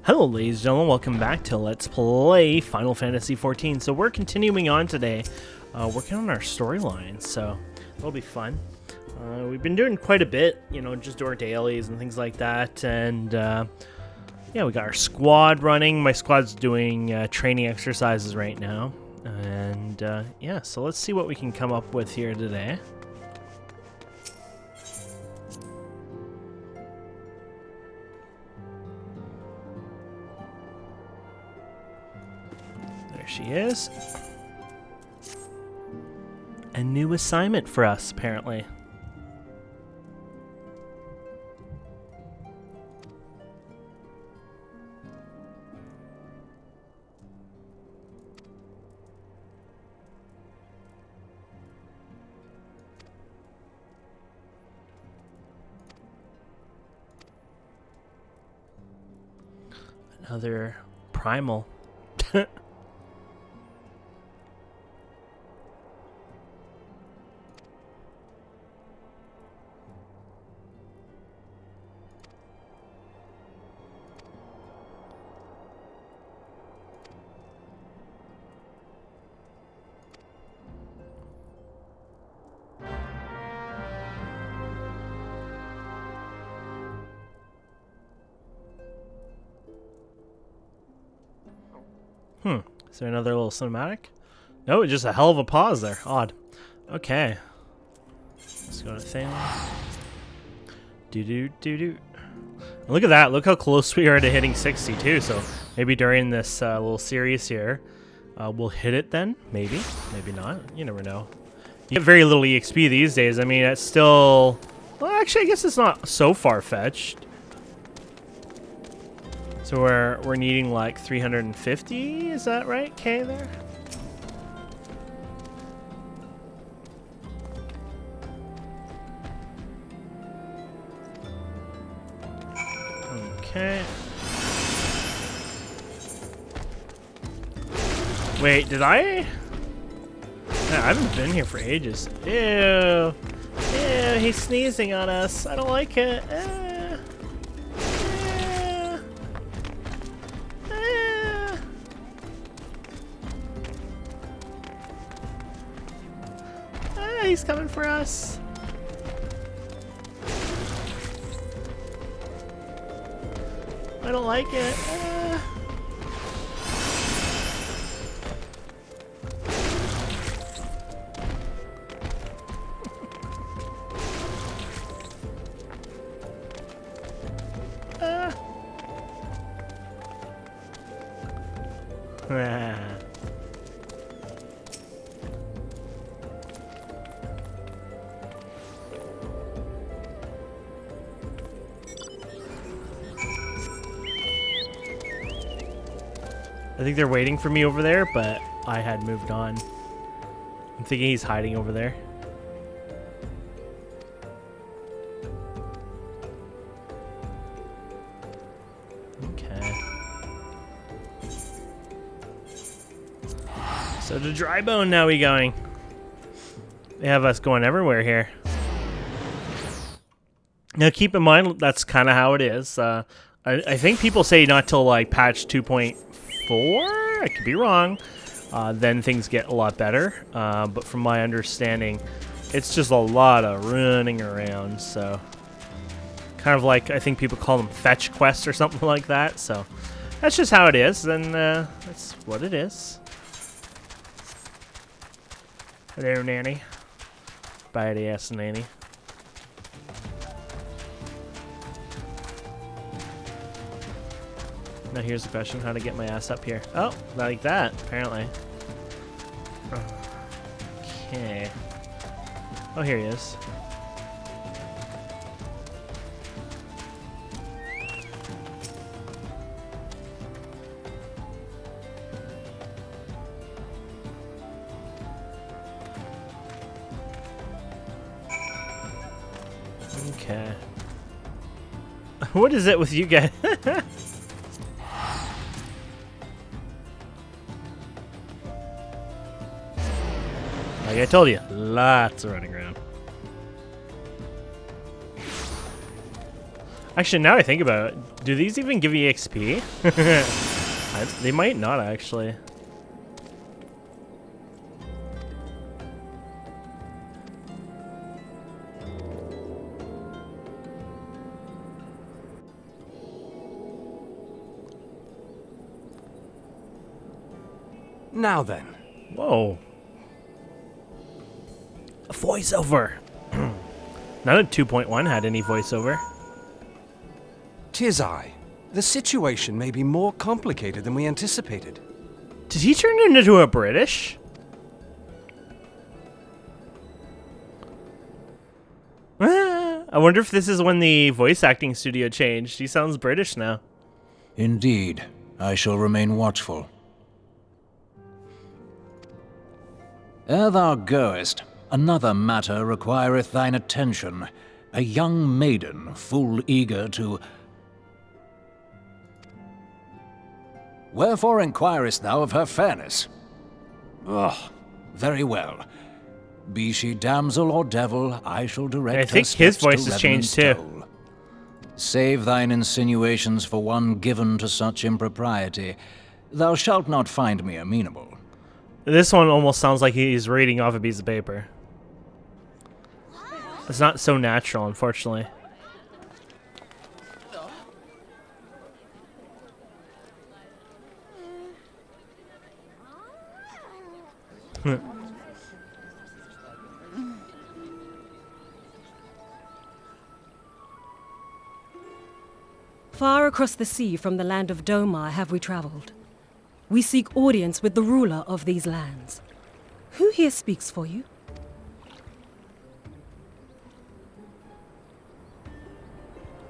Hello ladies and gentlemen, welcome back to Let's Play Final Fantasy XIV. So we're continuing on today, working on our storyline, so it'll be fun. We've been doing quite a bit, you know, just doing dailies and things like that, and yeah, we got our squad running. My squad's doing training exercises right now, and yeah, so let's see what we can come up with here today. There she is. A new assignment for us, apparently. Another Primal. Is there another little cinematic? No, just a hell of a pause there. Odd. Okay. Let's go to things. Do. Look at that. Look how close we are to hitting 60 too. So maybe during this little series here, we'll hit it then. Maybe. Maybe not. You never know. You get very little EXP these days. I mean, it's still... Well, actually, I guess it's not so far-fetched. So we're needing like 350, is that right, K there? Okay. Wait, did I? Man, I haven't been here for ages. Ew. Ew, he's sneezing on us. I don't like it. He's coming for us. I don't like it. I think they're waiting for me over there, but I had moved on. I'm thinking he's hiding over there. Okay. So to Dry Bone now we going. They have us going everywhere here. Now keep in mind, that's kind of how it is. I think people say not till like patch 2.4. I could be wrong. Then things get a lot better. But from my understanding, it's just a lot of running around. So kind of like, I think people call them fetch quests or something like that. So that's just how it is. And that's what it is. Hello, Nanny. Badass Nanny. Now here's the question, how to get my ass up here. Oh, like that, apparently. Okay. Oh, here he is. Okay. What is it with you guys? Like I told you, lots of running around. Actually, now I think about it, do these even give you XP? They might not, actually. Now then. Whoa. A voiceover. None of 2.1 had any voiceover. 'Tis I. The situation may be more complicated than we anticipated. Did he turn into a British? I wonder if this is when the voice acting studio changed. He sounds British now. Indeed. I shall remain watchful. Ere thou goest, another matter requireth thine attention. A young maiden, full eager to... Wherefore inquirest thou of her fairness? Oh, very well. Be she damsel or devil, I shall direct I think his voice has changed too. Save thine insinuations for one given to such impropriety. Thou shalt not find me amenable. This one almost sounds like he's reading off a piece of paper. It's not so natural, unfortunately. Far across the sea from the land of Doma have we traveled. We seek audience with the ruler of these lands. Who here speaks for you?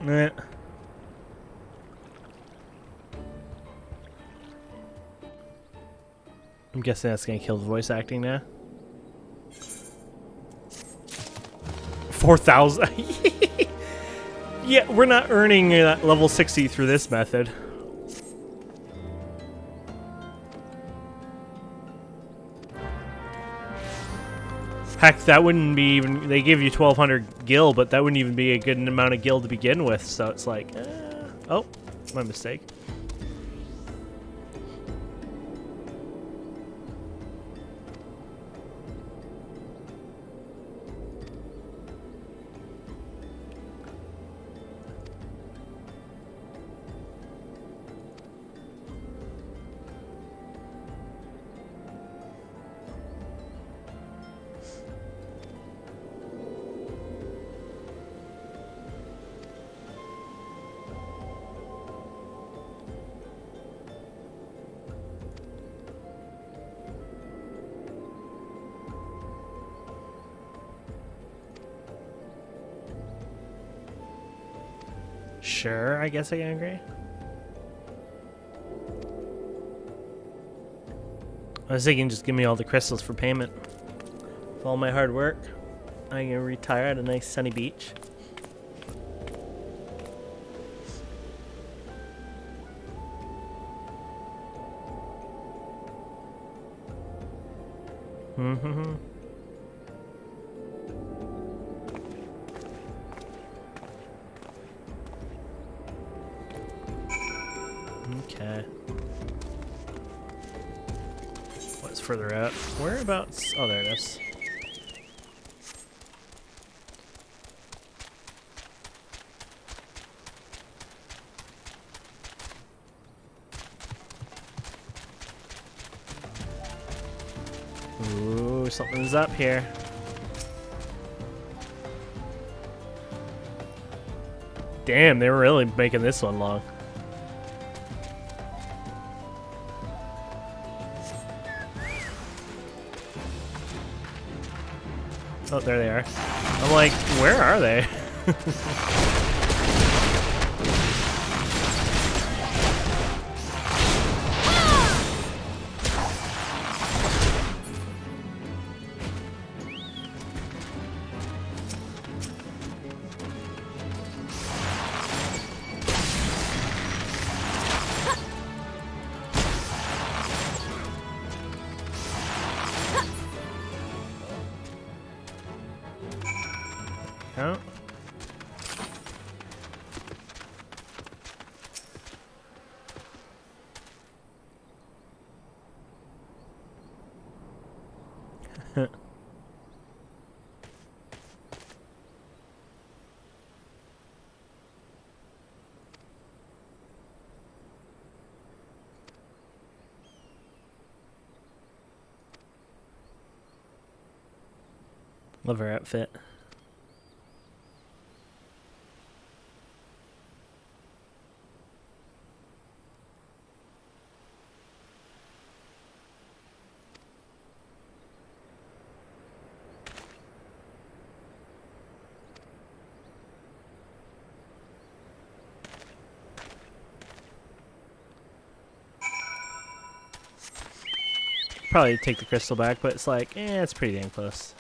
Eh. I'm guessing that's gonna kill the voice acting now. 4,000. Yeah, we're not earning level 60 through this method. Heck, that wouldn't be even... They give you 1,200 gil, but that wouldn't even be a good amount of gil to begin with, so it's like... oh, my mistake. Sure, I guess I can agree. I was thinking just give me all the crystals for payment. For all my hard work, I can retire at a nice sunny beach. Mm-hmm. Okay. What's further out? Whereabouts? Oh, there it is. Ooh, something's up here. Damn, they were really making this one long. Oh, there they are. I'm like, where are they? Oh. Love her outfit. Probably take the crystal back, but it's like, it's pretty dang close.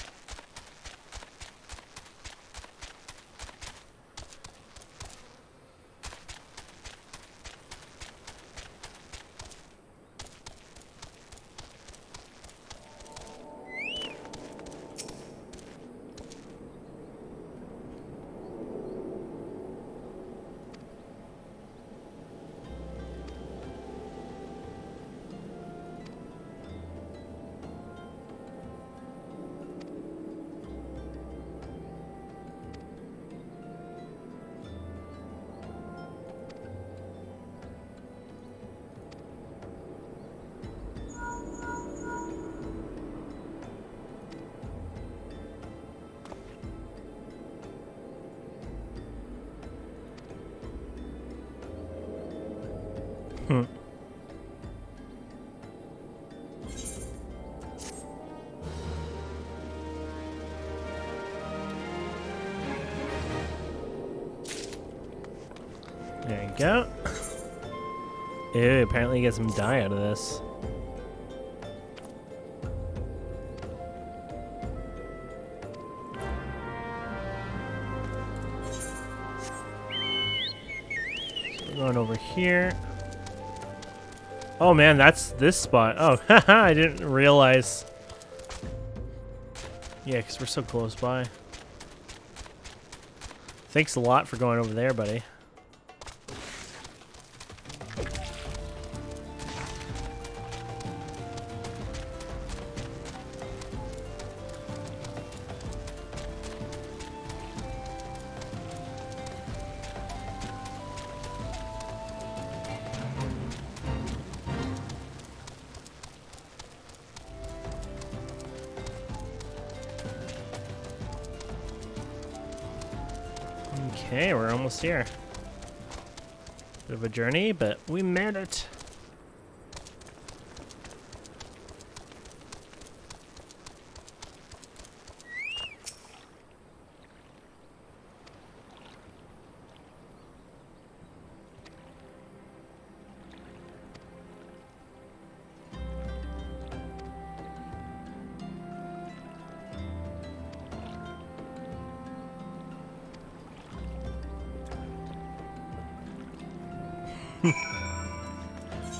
There you go. Ew, apparently you get some dye out of this. So we're going over here. Oh man, that's this spot. Oh, haha, I didn't realize. Yeah, because we're so close by. Thanks a lot for going over there, buddy. Okay, we're almost here. Bit of a journey, but we made it.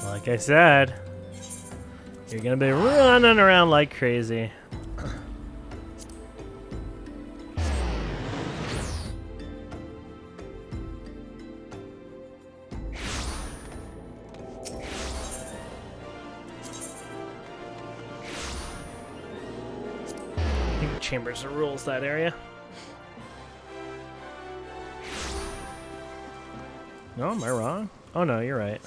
Like I said, you're gonna be running around like crazy. I think Chambers rules that area. No, am I wrong? Oh no, you're right.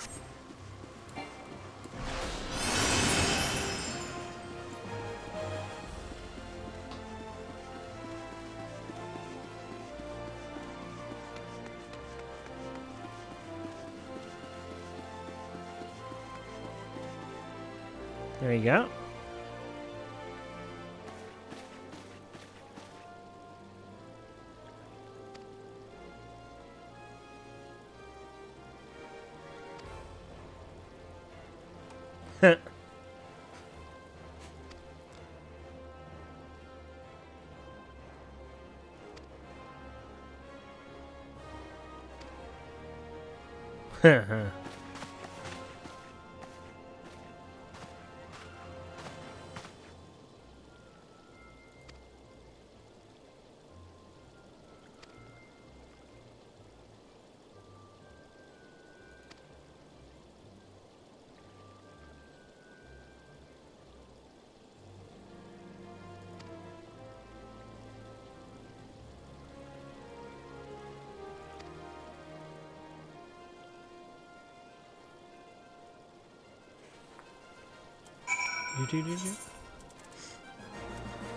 There you go.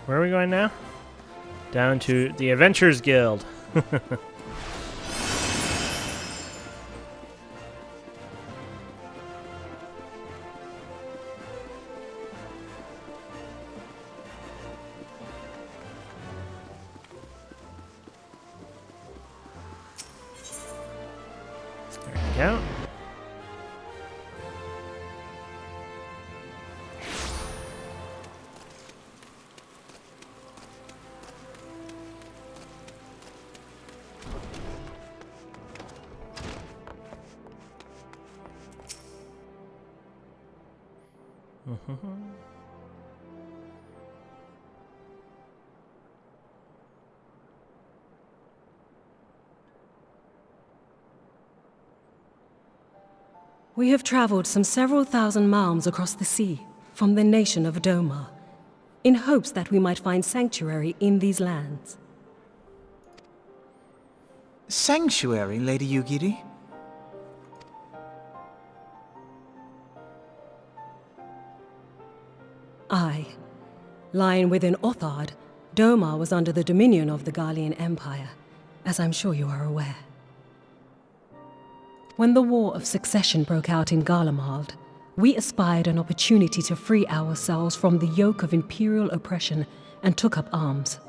Where are we going now? Down to the Adventurers Guild. There we go. We have traveled some several thousand miles across the sea from the nation of Doma, in hopes that we might find sanctuary in these lands. Sanctuary, Lady Yugiri? Aye. Lying within Othard, Doma was under the dominion of the Garlean Empire, as I'm sure you are aware. When the War of Succession broke out in Garlemald, we espied an opportunity to free ourselves from the yoke of imperial oppression and took up arms.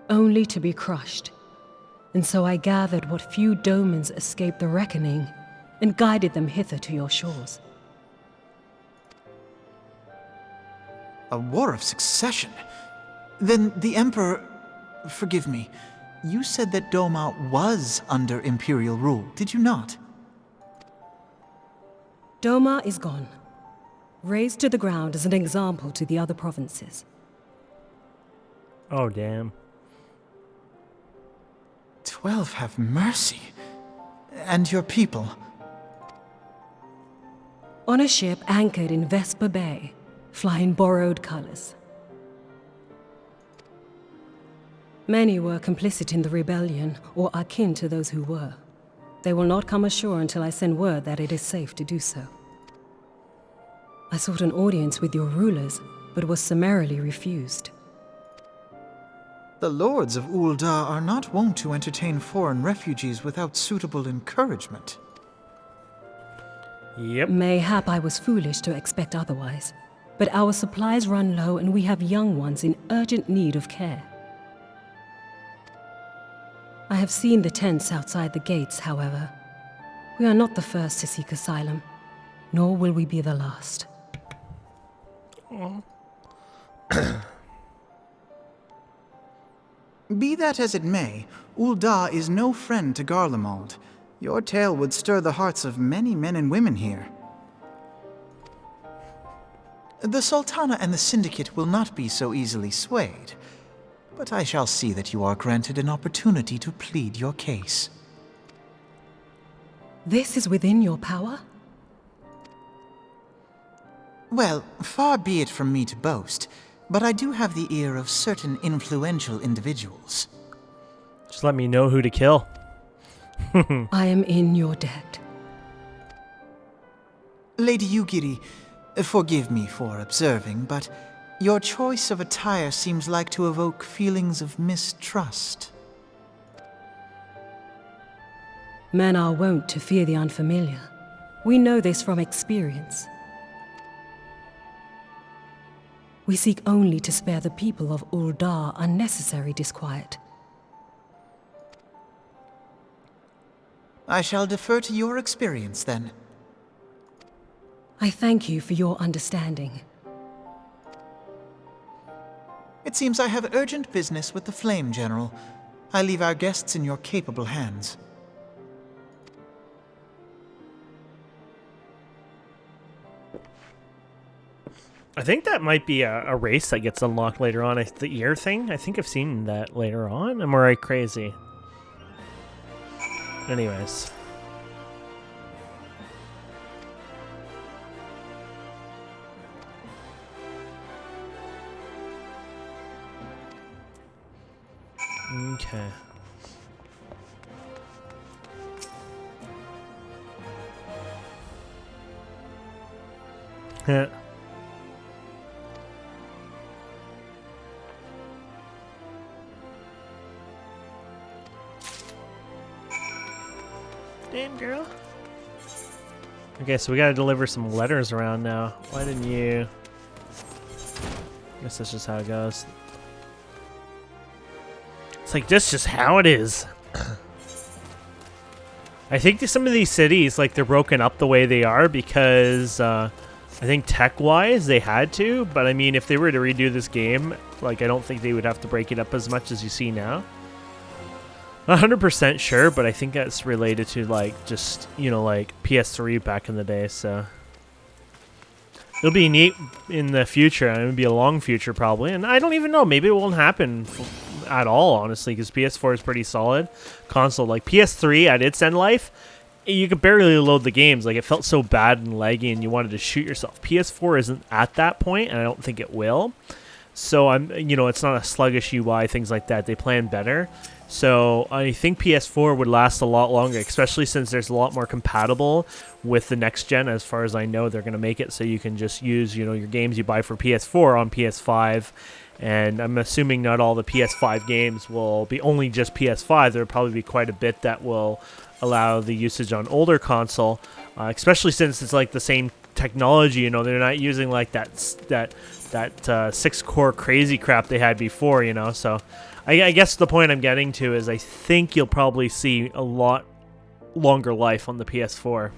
Only to be crushed. And so I gathered what few Domans escaped the reckoning and guided them hither to your shores. A war of succession? Then the Emperor... Forgive me. You said that Doma was under Imperial rule, did you not? Doma is gone. Razed to the ground as an example to the other provinces. Oh, damn. 12 have mercy. And your people? On a ship anchored in Vesper Bay, flying borrowed colors. Many were complicit in the rebellion, or akin to those who were. They will not come ashore until I send word that it is safe to do so. I sought an audience with your rulers, but was summarily refused. The lords of Ul'dah are not wont to entertain foreign refugees without suitable encouragement. Yep. Mayhap I was foolish to expect otherwise, but our supplies run low and we have young ones in urgent need of care. I have seen the tents outside the gates, however. We are not the first to seek asylum, nor will we be the last. Be that as it may, Ul'dah is no friend to Garlemald. Your tale would stir the hearts of many men and women here. The Sultana and the Syndicate will not be so easily swayed, but I shall see that you are granted an opportunity to plead your case. This is within your power? Well, far be it from me to boast, but I do have the ear of certain influential individuals. Just let me know who to kill. I am in your debt. Lady Yugiri, forgive me for observing, but your choice of attire seems like to evoke feelings of mistrust. Men are wont to fear the unfamiliar. We know this from experience. We seek only to spare the people of Ul'dah unnecessary disquiet. I shall defer to your experience, then. I thank you for your understanding. It seems I have urgent business with the Flame General. I leave our guests in your capable hands. I think that might be a race that gets unlocked later on. The ear thing? I think I've seen that later on. Am I crazy? Anyways. Okay. Heh. Damn, girl. Okay, so we gotta deliver some letters around now. Why didn't you... Guess that's just how it goes. It's like, that's just how it is. I think that some of these cities, like, they're broken up the way they are because, I think tech-wise they had to, but I mean, if they were to redo this game, like, I don't think they would have to break it up as much as you see now. 100% sure, but I think that's related to, like, just, you know, like, PS3 back in the day, so... It'll be neat in the future, and it'll be a long future, probably, and I don't even know, maybe it won't happen at all, honestly, because PS4 is pretty solid console. Like, PS3, at its end life, you could barely load the games. Like, it felt so bad and laggy, and you wanted to shoot yourself. PS4 isn't at that point, and I don't think it will. So, you know, it's not a sluggish UI, things like that. They plan better. So I think PS4 would last a lot longer, especially since there's a lot more compatible with the next gen. As far as I know, they're going to make it so you can just use, you know, your games you buy for PS4 on PS5. And I'm assuming not all the PS5 games will be only just PS5. There'll probably be quite a bit that will allow the usage on older console, especially since it's like the same technology. You know, they're not using like that 6-core crazy crap they had before. You know, so. I guess the point I'm getting to is I think you'll probably see a lot longer life on the PS4,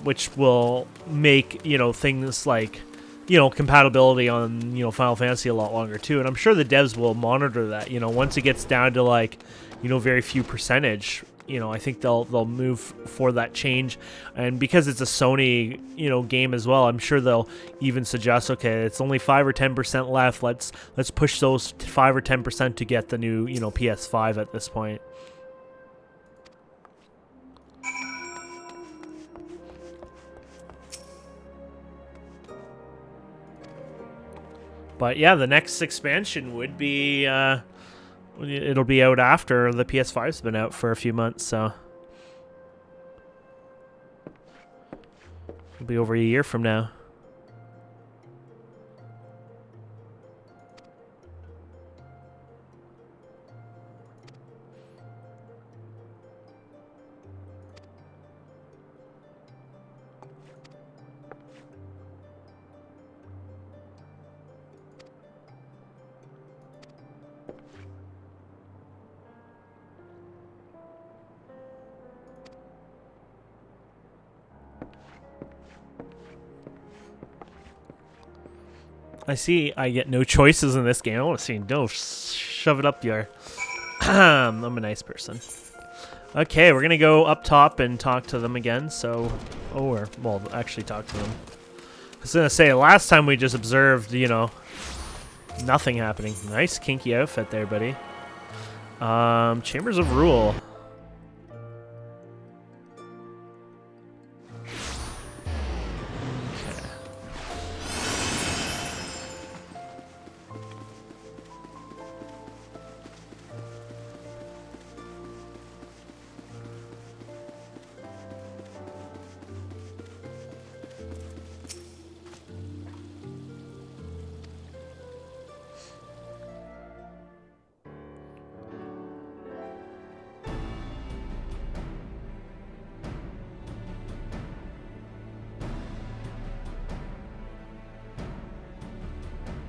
which will make, you know, things like, you know, compatibility on, you know, Final Fantasy a lot longer too. And I'm sure the devs will monitor that, you know, once it gets down to like, you know, very few percentage, you know, I think they'll move for that change. And because it's a Sony, you know, game as well, I'm sure they'll even suggest, okay, it's only 5 or 10% left. Let's push those 5 or 10% to get the new, you know, PS5 at this point. But yeah, the next expansion would be it'll be out after the PS5's been out for a few months, so it'll be over a year from now. I see I get no choices in this game. I want to see no shove it up your... I'm a nice person. Okay, we're going to go up top and talk to them again. So, well, actually talk to them. I was going to say, last time we just observed, you know, nothing happening. Nice kinky outfit there, buddy. Chambers of Rule.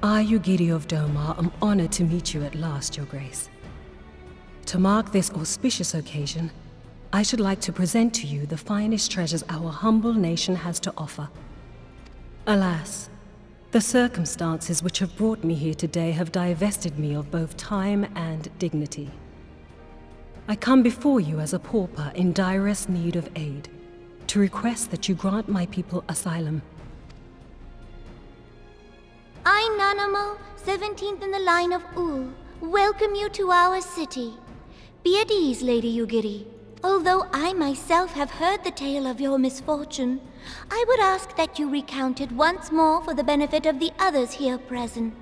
I, Yugiri of Doma, am honored to meet you at last, Your Grace. To mark this auspicious occasion, I should like to present to you the finest treasures our humble nation has to offer. Alas, the circumstances which have brought me here today have divested me of both time and dignity. I come before you as a pauper in direst need of aid, to request that you grant my people asylum. I, Nanamo, 17th in the line of Ul, welcome you to our city. Be at ease, Lady Yugiri. Although I myself have heard the tale of your misfortune, I would ask that you recount it once more for the benefit of the others here present.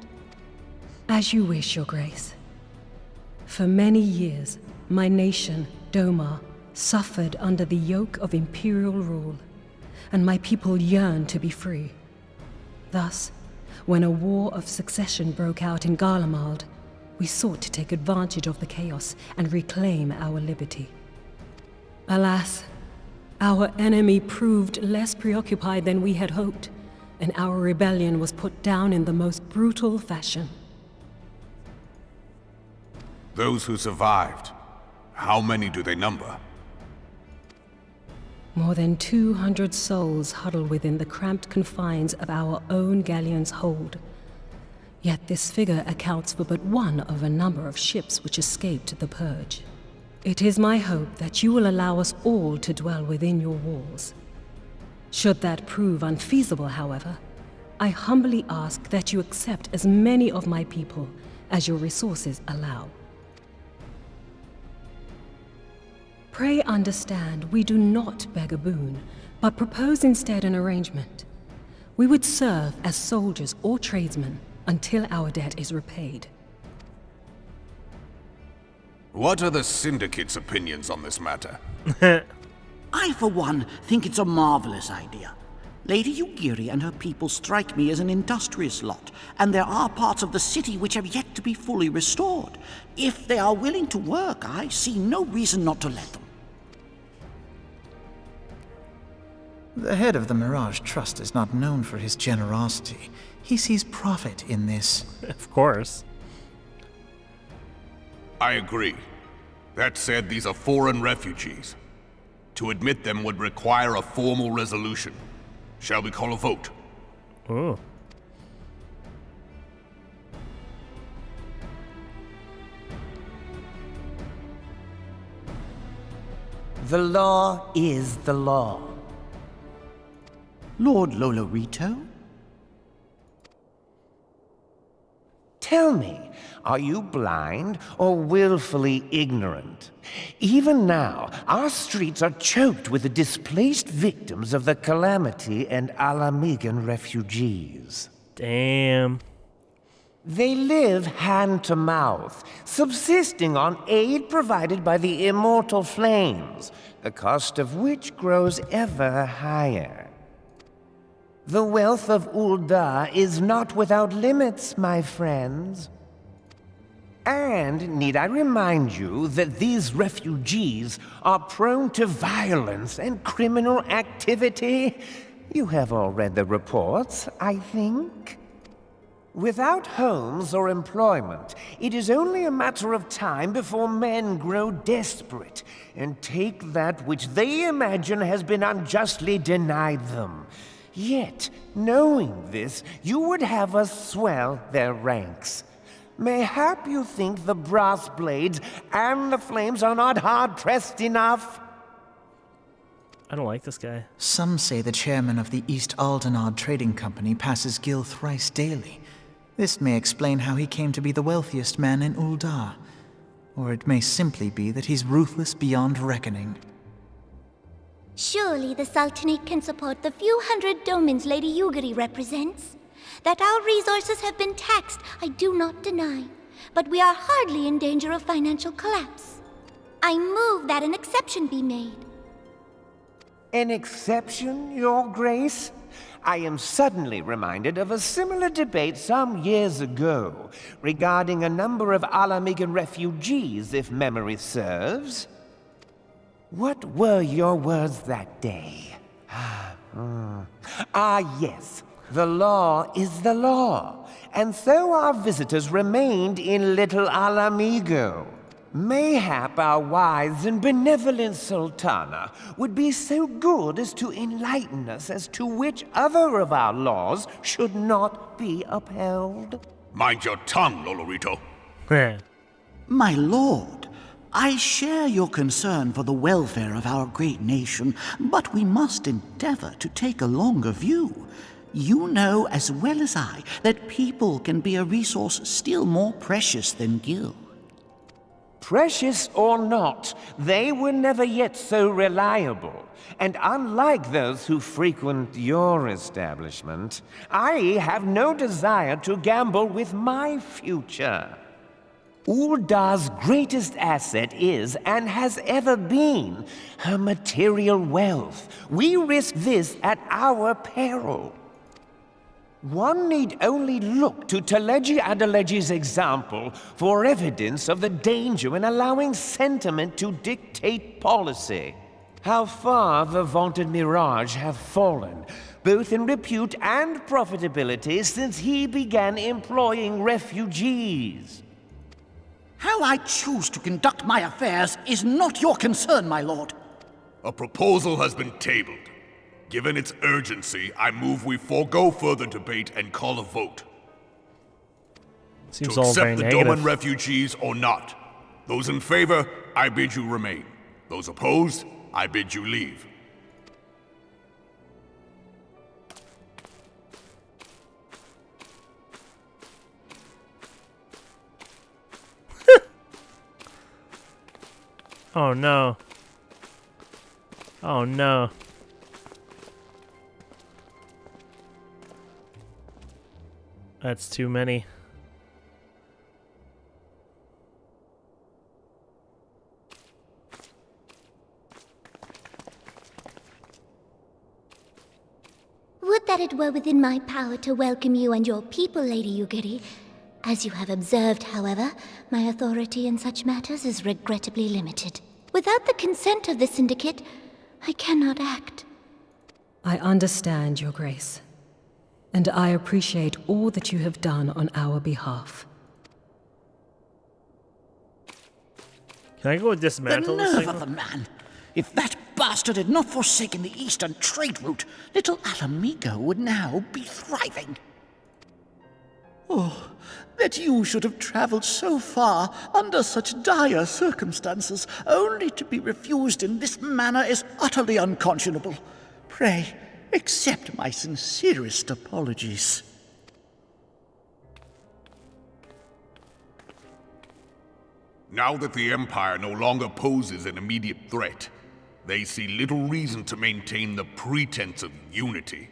As you wish, Your Grace. For many years, my nation, Doma, suffered under the yoke of imperial rule. and my people yearn to be free. Thus, when a war of succession broke out in Garlemald, we sought to take advantage of the chaos and reclaim our liberty. Alas, our enemy proved less preoccupied than we had hoped, and our rebellion was put down in the most brutal fashion. Those who survived, how many do they number? More than 200 souls huddle within the cramped confines of our own galleon's hold. Yet this figure accounts for but one of a number of ships which escaped the purge. It is my hope that you will allow us all to dwell within your walls. Should that prove unfeasible, however, I humbly ask that you accept as many of my people as your resources allow. Pray understand, we do not beg a boon, but propose instead an arrangement. We would serve as soldiers or tradesmen until our debt is repaid. What are the Syndicate's opinions on this matter? I, for one, think it's a marvelous idea. Lady Yugiri and her people strike me as an industrious lot, and there are parts of the city which have yet to be fully restored. If they are willing to work, I see no reason not to let them. The head of the Mirage Trust is not known for his generosity. He sees profit in this. Of course. I agree. That said, these are foreign refugees. To admit them would require a formal resolution. Shall we call a vote? Ooh. The law is the law. Lord Lolorito? Tell me, are you blind or willfully ignorant? Even now, our streets are choked with the displaced victims of the Calamity and Alamigan refugees. Damn. They live hand to mouth, subsisting on aid provided by the immortal flames, the cost of which grows ever higher. The wealth of Ul'dah is not without limits, my friends. And need I remind you that these refugees are prone to violence and criminal activity? You have all read the reports, I think. Without homes or employment, it is only a matter of time before men grow desperate and take that which they imagine has been unjustly denied them. Yet, knowing this, you would have us swell their ranks. Mayhap you think the brass blades and the flames are not hard-pressed enough? I don't like this guy. Some say the chairman of the East Aldenard Trading Company passes Gil thrice daily. This may explain how he came to be the wealthiest man in Ul'dah. Or it may simply be that he's ruthless beyond reckoning. Surely the Sultanate can support the few hundred domins Lady Yugiri represents. That our resources have been taxed, I do not deny. But we are hardly in danger of financial collapse. I move that an exception be made. An exception, Your Grace? I am suddenly reminded of a similar debate some years ago regarding a number of Alamigan refugees, if memory serves. What were your words that day? Yes. The law is the law, and so our visitors remained in Little Alamigo. Mayhap our wise and benevolent Sultana would be so good as to enlighten us as to which other of our laws should not be upheld. Mind your tongue, Lolorito. My lord, I share your concern for the welfare of our great nation, but we must endeavor to take a longer view. You know as well as I that people can be a resource still more precious than Gil. Precious or not, they were never yet so reliable. And unlike those who frequent your establishment, I have no desire to gamble with my future. Uldar's greatest asset is, and has ever been, her material wealth. We risk this at our peril. One need only look to Teleji Adeleji's example for evidence of the danger in allowing sentiment to dictate policy. How far the vaunted Mirage have fallen, both in repute and profitability, since he began employing refugees. How I choose to conduct my affairs is not your concern, my lord. A proposal has been tabled. Given its urgency, I move we forego further debate and call a vote. Seems to all very accept the negative. Doman refugees or not. Those in favor, I bid you remain. Those opposed, I bid you leave. Oh no. Oh no. That's too many. Would that it were within my power to welcome you and your people, Lady Yugiri. As you have observed, however, my authority in such matters is regrettably limited. Without the consent of the Syndicate, I cannot act. I understand, Your Grace. And I appreciate all that you have done on our behalf. Can I go dismantle The this nerve thing? of the man! If that bastard had not forsaken the eastern trade route, little Alamigo would now be thriving. Oh, that you should have traveled so far under such dire circumstances, only to be refused in this manner is utterly unconscionable. Pray, accept my sincerest apologies. Now that the Empire no longer poses an immediate threat, they see little reason to maintain the pretense of unity.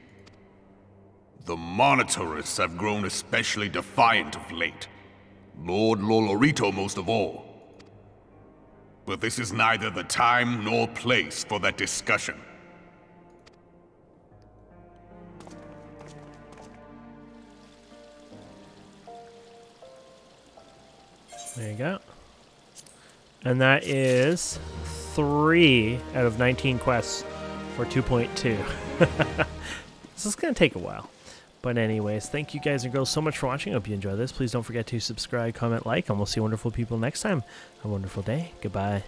The Monitorists have grown especially defiant of late. Lord Lolorito most of all. But this is neither the time nor place for that discussion. There you go. And that is 3 out of 19 quests for 2.2. This is going to take a while. But anyways, thank you guys and girls so much for watching. I hope you enjoyed this. Please don't forget to subscribe, comment, like, and we'll see wonderful people next time. Have a wonderful day. Goodbye.